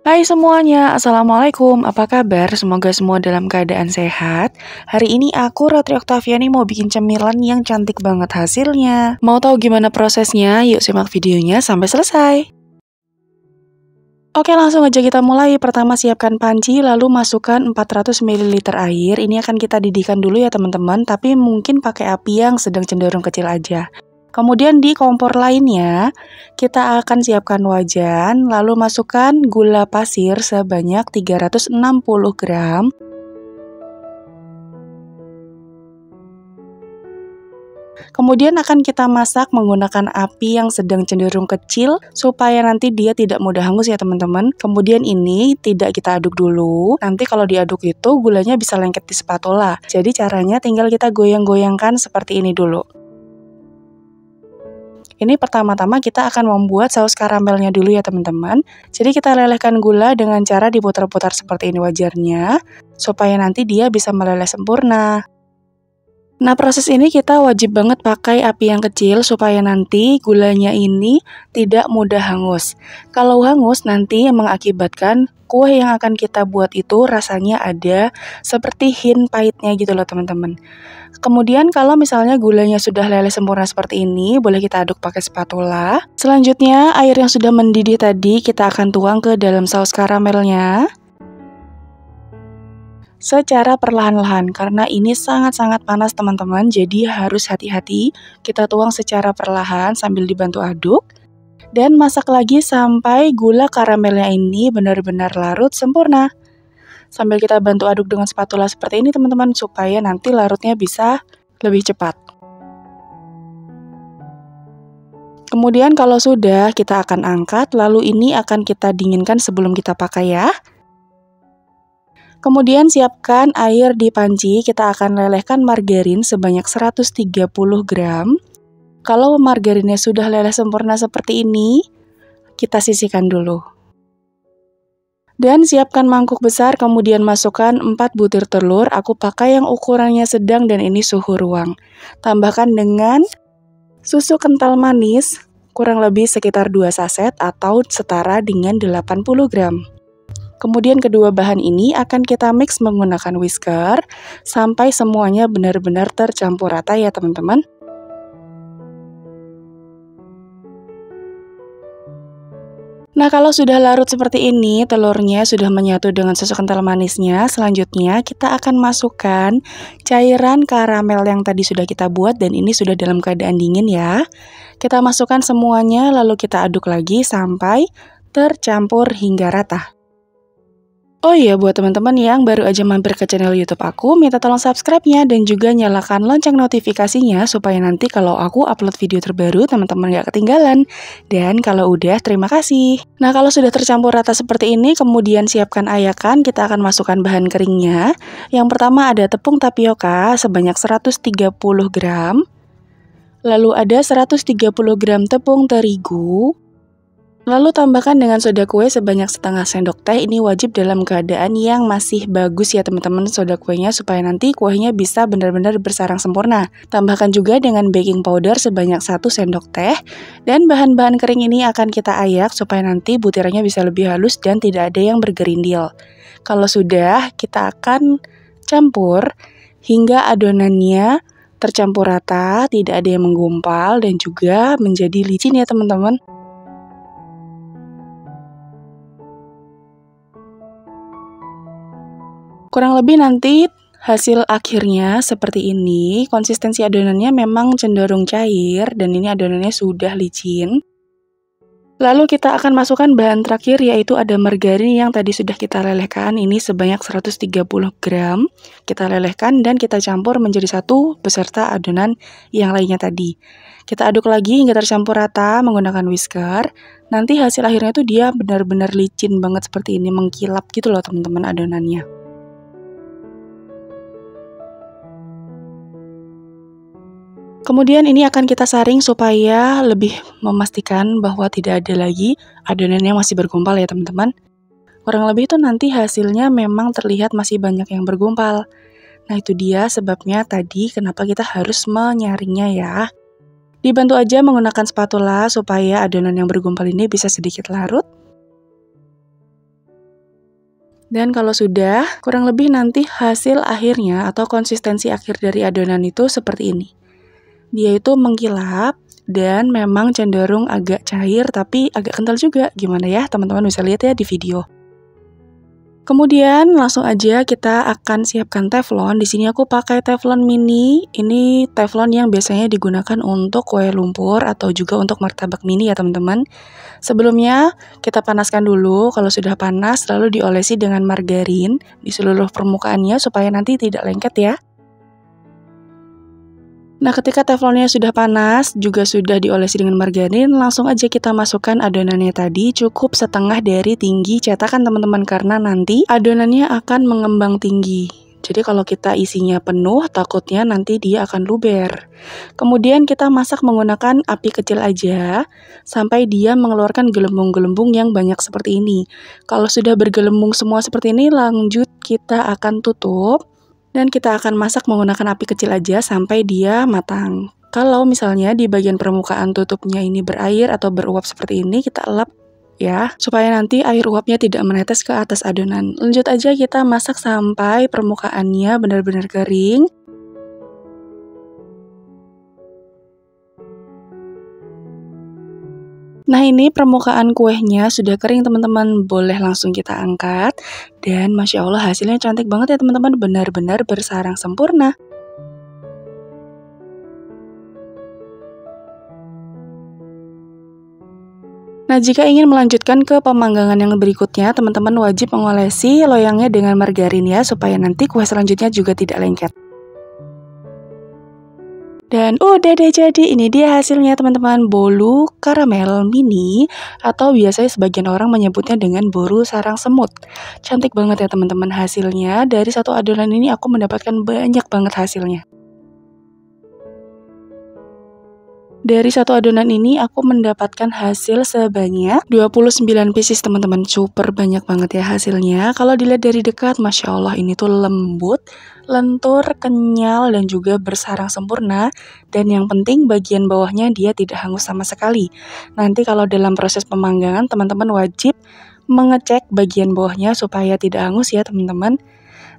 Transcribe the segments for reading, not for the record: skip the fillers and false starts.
Hai semuanya, Assalamualaikum. Apa kabar? Semoga semua dalam keadaan sehat. Hari ini aku, Ratri Oktaviani, mau bikin cemilan yang cantik banget hasilnya. Mau tahu gimana prosesnya? Yuk simak videonya sampai selesai. Oke, langsung aja kita mulai. Pertama siapkan panci, lalu masukkan 400 ml air. Ini akan kita didihkan dulu ya teman-teman, tapi mungkin pakai api yang sedang cenderung kecil aja. Kemudian di kompor lainnya, kita akan siapkan wajan, lalu masukkan gula pasir sebanyak 360 gram. Kemudian akan kita masak menggunakan api yang sedang cenderung kecil supaya nanti dia tidak mudah hangus ya teman-teman. Kemudian ini tidak kita aduk dulu, nanti kalau diaduk itu gulanya bisa lengket di spatula. Jadi caranya tinggal kita goyang-goyangkan seperti ini dulu. Ini pertama-tama kita akan membuat saus karamelnya dulu ya teman-teman. Jadi kita lelehkan gula dengan cara diputar-putar seperti ini wajarnya, supaya nanti dia bisa meleleh sempurna. Nah, proses ini kita wajib banget pakai api yang kecil supaya nanti gulanya ini tidak mudah hangus. Kalau hangus nanti mengakibatkan kue yang akan kita buat itu rasanya ada seperti hint pahitnya gitu loh teman-teman. Kemudian kalau misalnya gulanya sudah leleh sempurna seperti ini, boleh kita aduk pakai spatula. Selanjutnya air yang sudah mendidih tadi kita akan tuang ke dalam saus karamelnya secara perlahan-lahan karena ini sangat-sangat panas teman-teman, jadi harus hati-hati. Kita tuang secara perlahan sambil dibantu aduk dan masak lagi sampai gula karamelnya ini benar-benar larut sempurna. Sambil kita bantu aduk dengan spatula seperti ini teman-teman, supaya nanti larutnya bisa lebih cepat. Kemudian kalau sudah, kita akan angkat, lalu ini akan kita dinginkan sebelum kita pakai ya. Kemudian siapkan air di panci, kita akan lelehkan margarin sebanyak 130 gram. Kalau margarinnya sudah leleh sempurna seperti ini, kita sisihkan dulu. Dan siapkan mangkuk besar, kemudian masukkan 4 butir telur, aku pakai yang ukurannya sedang dan ini suhu ruang. Tambahkan dengan susu kental manis, kurang lebih sekitar 2 saset atau setara dengan 80 gram. Kemudian kedua bahan ini akan kita mix menggunakan whisker sampai semuanya benar-benar tercampur rata ya teman-teman. Nah, kalau sudah larut seperti ini, telurnya sudah menyatu dengan susu kental manisnya, selanjutnya kita akan masukkan cairan karamel yang tadi sudah kita buat dan ini sudah dalam keadaan dingin ya. Kita masukkan semuanya lalu kita aduk lagi sampai tercampur hingga rata. Oh iya, buat teman-teman yang baru aja mampir ke channel YouTube aku, minta tolong subscribe-nya dan juga nyalakan lonceng notifikasinya supaya nanti kalau aku upload video terbaru, teman-teman gak ketinggalan. Dan kalau udah, terima kasih. Nah, kalau sudah tercampur rata seperti ini, kemudian siapkan ayakan, kita akan masukkan bahan keringnya. Yang pertama ada tepung tapioka sebanyak 130 gram. Lalu ada 130 gram tepung terigu. Lalu tambahkan dengan soda kue sebanyak setengah sendok teh. Ini wajib dalam keadaan yang masih bagus ya teman-teman soda kuenya supaya nanti kuenya bisa benar-benar bersarang sempurna. Tambahkan juga dengan baking powder sebanyak 1 sendok teh. Dan bahan-bahan kering ini akan kita ayak supaya nanti butirannya bisa lebih halus dan tidak ada yang bergerindil. Kalau sudah, kita akan campur hingga adonannya tercampur rata, tidak ada yang menggumpal dan juga menjadi licin ya teman-teman. Kurang lebih nanti hasil akhirnya seperti ini. Konsistensi adonannya memang cenderung cair dan ini adonannya sudah licin. Lalu kita akan masukkan bahan terakhir yaitu ada margarin yang tadi sudah kita lelehkan. Ini sebanyak 130 gram. Kita lelehkan dan kita campur menjadi satu beserta adonan yang lainnya tadi. Kita aduk lagi hingga tercampur rata menggunakan whisker. Nanti hasil akhirnya tuh dia benar-benar licin banget seperti ini, mengkilap gitu loh teman-teman adonannya. Kemudian ini akan kita saring supaya lebih memastikan bahwa tidak ada lagi adonan yang masih bergumpal ya teman-teman. Kurang lebih itu nanti hasilnya memang terlihat masih banyak yang bergumpal. Nah itu dia sebabnya tadi kenapa kita harus menyaringnya ya. Dibantu aja menggunakan spatula supaya adonan yang bergumpal ini bisa sedikit larut. Dan kalau sudah, kurang lebih nanti hasil akhirnya atau konsistensi akhir dari adonan itu seperti ini. Dia itu mengkilap dan memang cenderung agak cair tapi agak kental juga. Gimana ya, teman-teman bisa lihat ya di video. Kemudian langsung aja kita akan siapkan teflon. Di sini aku pakai teflon mini. Ini teflon yang biasanya digunakan untuk kue lumpur atau juga untuk martabak mini ya teman-teman. Sebelumnya kita panaskan dulu. Kalau sudah panas lalu diolesi dengan margarin di seluruh permukaannya supaya nanti tidak lengket ya. Nah, ketika teflonnya sudah panas, juga sudah diolesi dengan margarin, langsung aja kita masukkan adonannya tadi, cukup setengah dari tinggi cetakan teman-teman, karena nanti adonannya akan mengembang tinggi. Jadi kalau kita isinya penuh, takutnya nanti dia akan luber. Kemudian kita masak menggunakan api kecil aja, sampai dia mengeluarkan gelembung-gelembung yang banyak seperti ini. Kalau sudah bergelembung semua seperti ini, lanjut kita akan tutup. Dan kita akan masak menggunakan api kecil aja sampai dia matang. Kalau misalnya di bagian permukaan tutupnya ini berair atau beruap seperti ini, kita elap ya, supaya nanti air uapnya tidak menetes ke atas adonan. Lanjut aja kita masak sampai permukaannya benar-benar kering. Nah, ini permukaan kuenya sudah kering teman-teman, boleh langsung kita angkat. Dan Masya Allah hasilnya cantik banget ya teman-teman, benar-benar bersarang sempurna. Nah, jika ingin melanjutkan ke pemanggangan yang berikutnya, teman-teman wajib mengolesi loyangnya dengan margarin ya, supaya nanti kue selanjutnya juga tidak lengket. Dan udah deh, jadi ini dia hasilnya teman-teman, bolu karamel mini atau biasanya sebagian orang menyebutnya dengan boru sarang semut. Cantik banget ya teman-teman hasilnya. Dari satu adonan ini aku mendapatkan banyak banget hasilnya. Dari satu adonan ini aku mendapatkan hasil sebanyak 29 pieces teman-teman. Super banyak banget ya hasilnya. Kalau dilihat dari dekat, Masya Allah ini tuh lembut, lentur, kenyal, dan juga bersarang sempurna. Dan yang penting bagian bawahnya dia tidak hangus sama sekali. Nanti kalau dalam proses pemanggangan teman-teman wajib mengecek bagian bawahnya supaya tidak hangus ya teman-teman.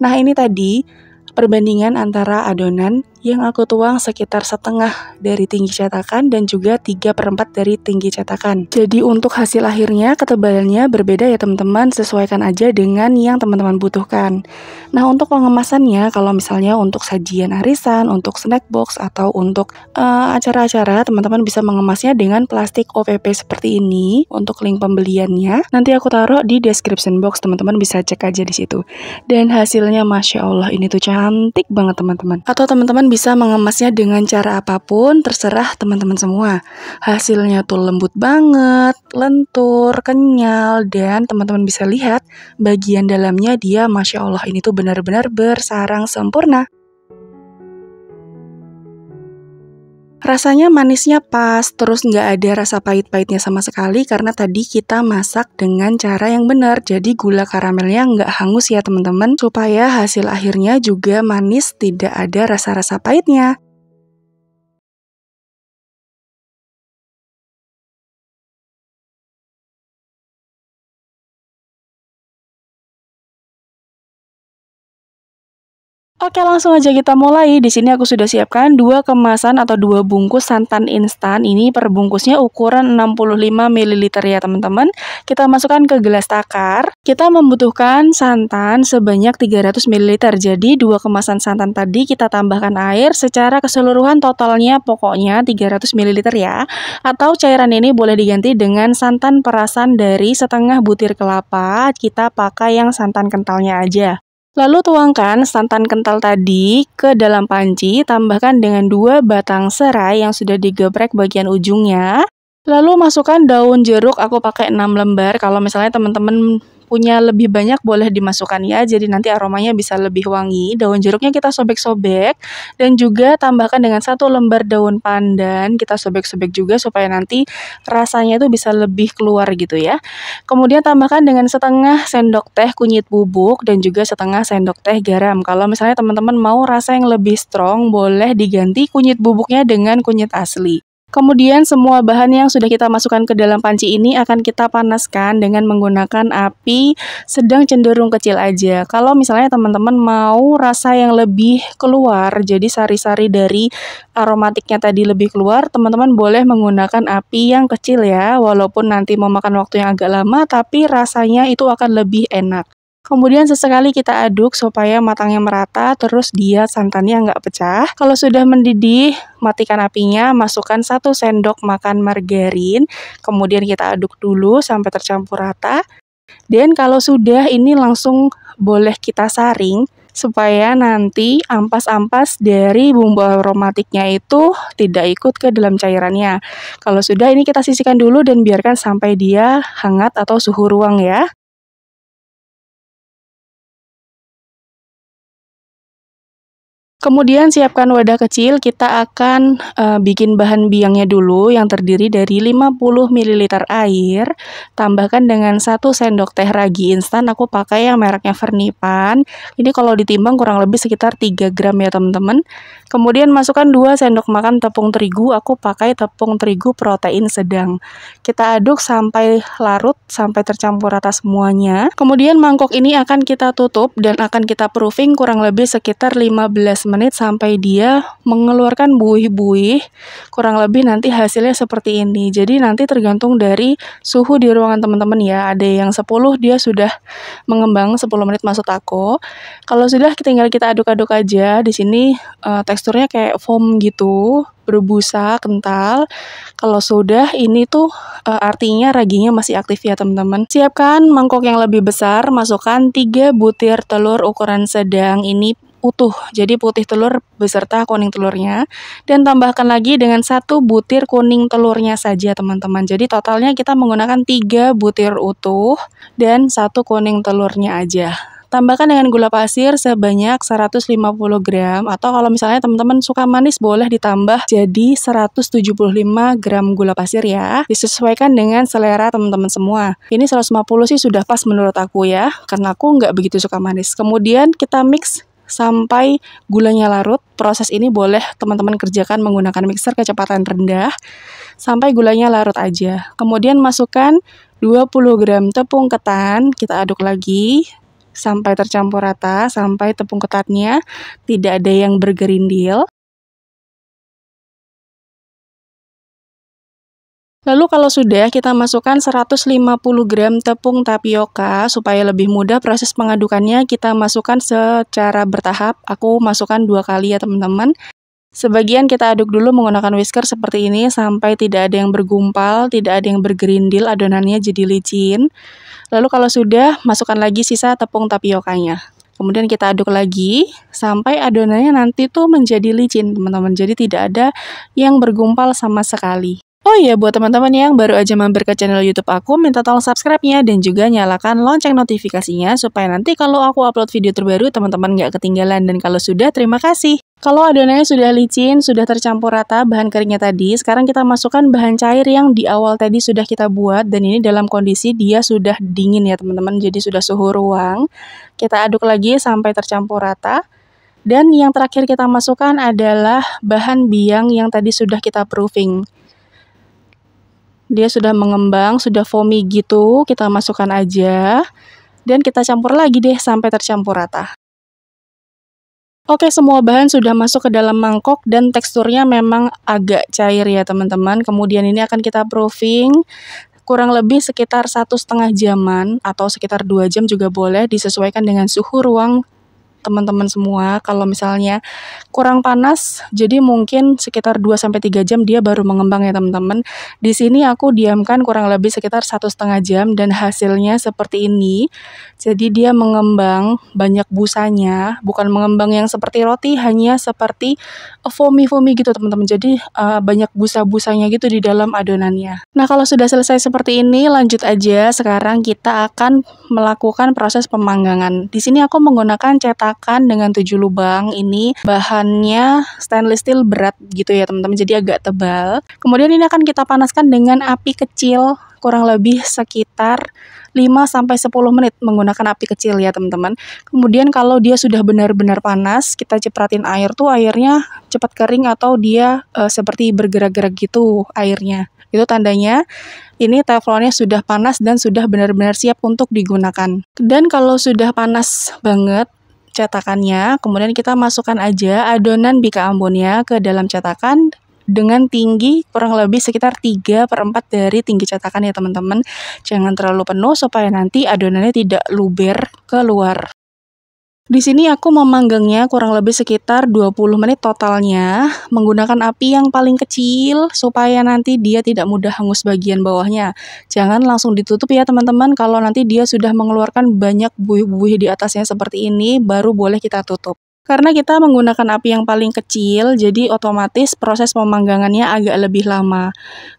Nah, ini tadi perbandingan antara adonan yang aku tuang sekitar setengah dari tinggi cetakan dan juga 3/4 dari tinggi cetakan. Jadi untuk hasil akhirnya ketebalannya berbeda ya teman-teman, sesuaikan aja dengan yang teman-teman butuhkan. Nah, untuk pengemasannya, kalau misalnya untuk sajian arisan, untuk snack box, atau untuk acara-acara, teman-teman bisa mengemasnya dengan plastik OPP seperti ini. Untuk link pembeliannya nanti aku taruh di description box, teman-teman bisa cek aja di situ. Dan hasilnya Masya Allah ini tuh cantik banget teman-teman. Atau teman-teman bisa mengemasnya dengan cara apapun, terserah teman-teman semua. Hasilnya tuh lembut banget, lentur, kenyal, dan teman-teman bisa lihat bagian dalamnya dia Masya Allah ini tuh benar-benar bersarang sempurna. Rasanya manisnya pas, terus nggak ada rasa pahit-pahitnya sama sekali karena tadi kita masak dengan cara yang benar. Jadi gula karamelnya nggak hangus ya teman-teman, supaya hasil akhirnya juga manis, tidak ada rasa-rasa pahitnya. Oke, langsung aja kita mulai. Di sini aku sudah siapkan 2 kemasan atau 2 bungkus santan instan. Ini per bungkusnya ukuran 65 ml ya teman-teman. Kita masukkan ke gelas takar. Kita membutuhkan santan sebanyak 300 ml. Jadi 2 kemasan santan tadi kita tambahkan air secara keseluruhan, totalnya pokoknya 300 ml ya. Atau cairan ini boleh diganti dengan santan perasan dari setengah butir kelapa. Kita pakai yang santan kentalnya aja. Lalu tuangkan santan kental tadi ke dalam panci, tambahkan dengan 2 batang serai yang sudah digeprek bagian ujungnya. Lalu masukkan daun jeruk, aku pakai 6 lembar. Kalau misalnya teman-teman punya lebih banyak boleh dimasukkan ya, jadi nanti aromanya bisa lebih wangi. Daun jeruknya kita sobek-sobek dan juga tambahkan dengan 1 lembar daun pandan, kita sobek-sobek juga supaya nanti rasanya itu bisa lebih keluar gitu ya. Kemudian tambahkan dengan setengah sendok teh kunyit bubuk dan juga setengah sendok teh garam. Kalau misalnya teman-teman mau rasa yang lebih strong, boleh diganti kunyit bubuknya dengan kunyit asli. Kemudian semua bahan yang sudah kita masukkan ke dalam panci ini akan kita panaskan dengan menggunakan api sedang cenderung kecil aja. Kalau misalnya teman-teman mau rasa yang lebih keluar, jadi sari-sari dari aromatiknya tadi lebih keluar, teman-teman boleh menggunakan api yang kecil ya, walaupun nanti memakan waktu yang agak lama, tapi rasanya itu akan lebih enak. Kemudian sesekali kita aduk supaya matangnya merata, terus dia santannya nggak pecah. Kalau sudah mendidih, matikan apinya, masukkan 1 sendok makan margarin, kemudian kita aduk dulu sampai tercampur rata. Dan kalau sudah, ini langsung boleh kita saring, supaya nanti ampas-ampas dari bumbu aromatiknya itu tidak ikut ke dalam cairannya. Kalau sudah, ini kita sisihkan dulu dan biarkan sampai dia hangat atau suhu ruang ya. Kemudian siapkan wadah kecil, kita akan bikin bahan biangnya dulu yang terdiri dari 50 ml air, tambahkan dengan 1 sendok teh ragi instan, aku pakai yang mereknya Vernipan. Ini kalau ditimbang kurang lebih sekitar 3 gram ya teman-teman. Kemudian masukkan 2 sendok makan tepung terigu, aku pakai tepung terigu protein sedang. Kita aduk sampai larut, sampai tercampur rata semuanya. Kemudian mangkok ini akan kita tutup dan akan kita proofing kurang lebih sekitar 15 menit sampai dia mengeluarkan buih-buih, kurang lebih nanti hasilnya seperti ini. Jadi nanti tergantung dari suhu di ruangan teman-teman ya. Ada yang 10 dia sudah mengembang 10 menit maksud aku. Kalau sudah tinggal kita aduk-aduk aja. Di sini teksturnya kayak foam gitu, berbusa, kental. Kalau sudah ini tuh artinya raginya masih aktif ya teman-teman. Siapkan mangkok yang lebih besar, masukkan 3 butir telur ukuran sedang, ini utuh, jadi putih telur beserta kuning telurnya, dan tambahkan lagi dengan 1 butir kuning telurnya saja teman-teman. Jadi totalnya kita menggunakan 3 butir utuh dan 1 kuning telurnya aja. Tambahkan dengan gula pasir sebanyak 150 gram, atau kalau misalnya teman-teman suka manis boleh ditambah jadi 175 gram gula pasir ya. Disesuaikan dengan selera teman-teman semua. Ini 150 sih sudah pas menurut aku ya, karena aku nggak begitu suka manis. Kemudian kita mix sampai gulanya larut. Proses ini boleh teman-teman kerjakan menggunakan mixer kecepatan rendah sampai gulanya larut aja. Kemudian masukkan 20 gram tepung ketan, kita aduk lagi sampai tercampur rata, sampai tepung ketannya tidak ada yang bergerindil. Lalu kalau sudah, kita masukkan 150 gram tepung tapioka supaya lebih mudah proses pengadukannya. Kita masukkan secara bertahap. Aku masukkan 2 kali ya teman-teman. Sebagian kita aduk dulu menggunakan whisker seperti ini sampai tidak ada yang bergumpal, tidak ada yang bergerindil, adonannya jadi licin. Lalu kalau sudah, masukkan lagi sisa tepung tapiokanya. Kemudian kita aduk lagi sampai adonannya nanti tuh menjadi licin teman-teman. Jadi tidak ada yang bergumpal sama sekali. Oh iya, buat teman-teman yang baru aja mampir ke channel YouTube aku, minta tolong subscribe-nya dan juga nyalakan lonceng notifikasinya supaya nanti kalau aku upload video terbaru, teman-teman nggak ketinggalan. Dan kalau sudah, terima kasih. Kalau adonannya sudah licin, sudah tercampur rata bahan keringnya tadi, sekarang kita masukkan bahan cair yang di awal tadi sudah kita buat, dan ini dalam kondisi dia sudah dingin ya teman-teman, jadi sudah suhu ruang. Kita aduk lagi sampai tercampur rata. Dan yang terakhir kita masukkan adalah bahan biang yang tadi sudah kita proofing. Dia sudah mengembang, sudah foamy gitu, kita masukkan aja. Dan kita campur lagi deh sampai tercampur rata. Oke, semua bahan sudah masuk ke dalam mangkok dan teksturnya memang agak cair ya teman-teman. Kemudian ini akan kita proofing kurang lebih sekitar 1,5 jaman atau sekitar 2 jam juga boleh, disesuaikan dengan suhu ruang teman-teman semua. Kalau misalnya kurang panas, jadi mungkin sekitar 2-3 jam dia baru mengembang ya teman-teman. Di sini aku diamkan kurang lebih sekitar 1,5 jam dan hasilnya seperti ini. Jadi dia mengembang, banyak busanya, bukan mengembang yang seperti roti, hanya seperti foamy-foamy gitu teman-teman. Jadi banyak busa-busanya gitu di dalam adonannya. Nah, kalau sudah selesai seperti ini, lanjut aja. Sekarang kita akan melakukan proses pemanggangan. Di sini aku menggunakan cetakan dengan 7 lubang. Ini bahannya stainless steel berat gitu ya teman-teman, jadi agak tebal. Kemudian ini akan kita panaskan dengan api kecil kurang lebih sekitar 5-10 menit menggunakan api kecil ya teman-teman. Kemudian kalau dia sudah benar-benar panas, kita cipratin air tuh airnya cepat kering atau dia seperti bergerak-gerak gitu airnya. Itu tandanya ini teflonnya sudah panas dan sudah benar-benar siap untuk digunakan. Dan kalau sudah panas banget cetakannya, kemudian kita masukkan aja adonan bika ambonnya ke dalam cetakan dengan tinggi kurang lebih sekitar 3/4 dari tinggi cetakan ya teman-teman. Jangan terlalu penuh supaya nanti adonannya tidak luber keluar. Di sini aku memanggangnya kurang lebih sekitar 20 menit totalnya menggunakan api yang paling kecil supaya nanti dia tidak mudah hangus bagian bawahnya. Jangan langsung ditutup ya teman-teman, kalau nanti dia sudah mengeluarkan banyak buih-buih di atasnya seperti ini baru boleh kita tutup. Karena kita menggunakan api yang paling kecil, jadi otomatis proses pemanggangannya agak lebih lama.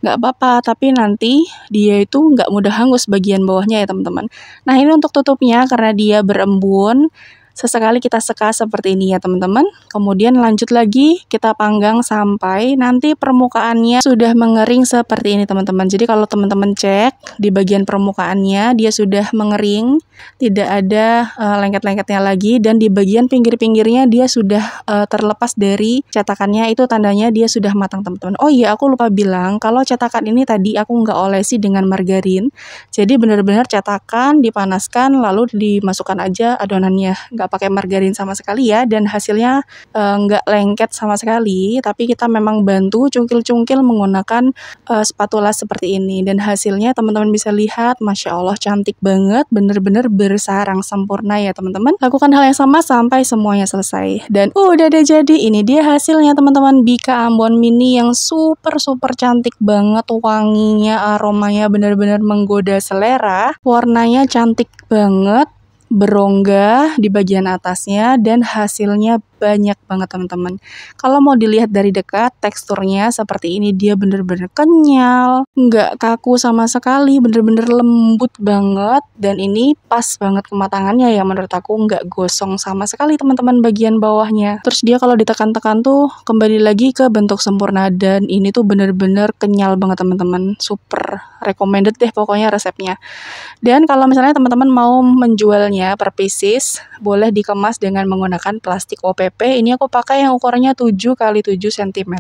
Nggak apa-apa, tapi nanti dia itu nggak mudah hangus bagian bawahnya ya teman-teman. Nah ini untuk tutupnya karena dia berembun, sesekali kita seka seperti ini ya teman-teman. Kemudian lanjut lagi kita panggang sampai nanti permukaannya sudah mengering seperti ini teman-teman. Jadi kalau teman-teman cek di bagian permukaannya dia sudah mengering, tidak ada lengket-lengketnya lagi, dan di bagian pinggir-pinggirnya dia sudah terlepas dari cetakannya, itu tandanya dia sudah matang teman-teman. Oh iya, aku lupa bilang kalau cetakan ini tadi aku nggak olesi dengan margarin. Jadi benar-benar cetakan dipanaskan lalu dimasukkan aja adonannya, nggak pakai margarin sama sekali ya, dan hasilnya nggak lengket sama sekali, tapi kita memang bantu cungkil-cungkil menggunakan spatula seperti ini, dan hasilnya teman-teman bisa lihat, Masya Allah cantik banget, bener-bener bersarang sempurna ya teman-teman. Lakukan hal yang sama sampai semuanya selesai, dan udah deh jadi ini dia hasilnya teman-teman, bika ambon mini yang super cantik banget, wanginya, aromanya bener-bener menggoda selera, warnanya cantik banget, berongga di bagian atasnya, dan hasilnya banyak banget teman-teman. Kalau mau dilihat dari dekat, teksturnya seperti ini, dia bener-bener kenyal, nggak kaku sama sekali, bener-bener lembut banget, dan ini pas banget kematangannya ya menurut aku, nggak gosong sama sekali teman-teman bagian bawahnya. Terus dia kalau ditekan-tekan tuh kembali lagi ke bentuk sempurna, dan ini tuh bener-bener kenyal banget teman-teman, super recommended deh pokoknya resepnya. Dan kalau misalnya teman-teman mau menjualnya per pieces, boleh dikemas dengan menggunakan plastik OPP. Ini aku pakai yang ukurannya 7x7 cm.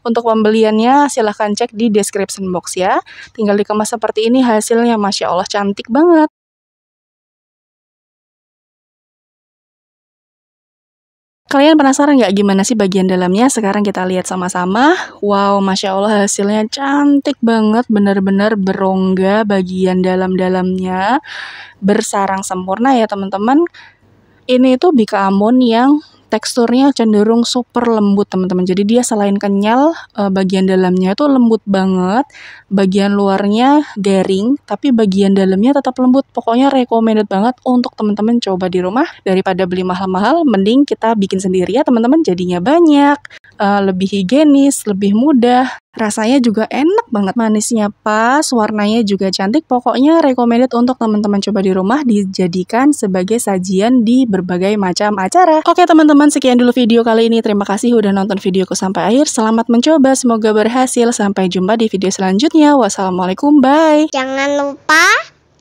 Untuk pembeliannya silahkan cek di description box ya. Tinggal dikemas seperti ini, hasilnya Masya Allah cantik banget. Kalian penasaran nggak gimana sih bagian dalamnya? Sekarang kita lihat sama-sama. Wow, Masya Allah hasilnya cantik banget, benar-benar berongga bagian dalam-dalamnya, bersarang sempurna ya teman-teman. Ini itu bika ambon yang teksturnya cenderung super lembut teman-teman. Jadi dia selain kenyal, bagian dalamnya itu lembut banget, bagian luarnya garing, tapi bagian dalamnya tetap lembut. Pokoknya recommended banget untuk teman-teman coba di rumah. Daripada beli mahal-mahal, mending kita bikin sendiri ya teman-teman. Jadinya banyak, lebih higienis, lebih mudah. Rasanya juga enak banget, manisnya pas, warnanya juga cantik. Pokoknya recommended untuk teman-teman coba di rumah, dijadikan sebagai sajian di berbagai macam acara. Oke teman-teman, sekian dulu video kali ini. Terima kasih udah nonton videoku sampai akhir. Selamat mencoba, semoga berhasil. Sampai jumpa di video selanjutnya. Wassalamualaikum, bye. Jangan lupa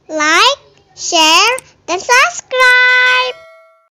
like, share, dan subscribe.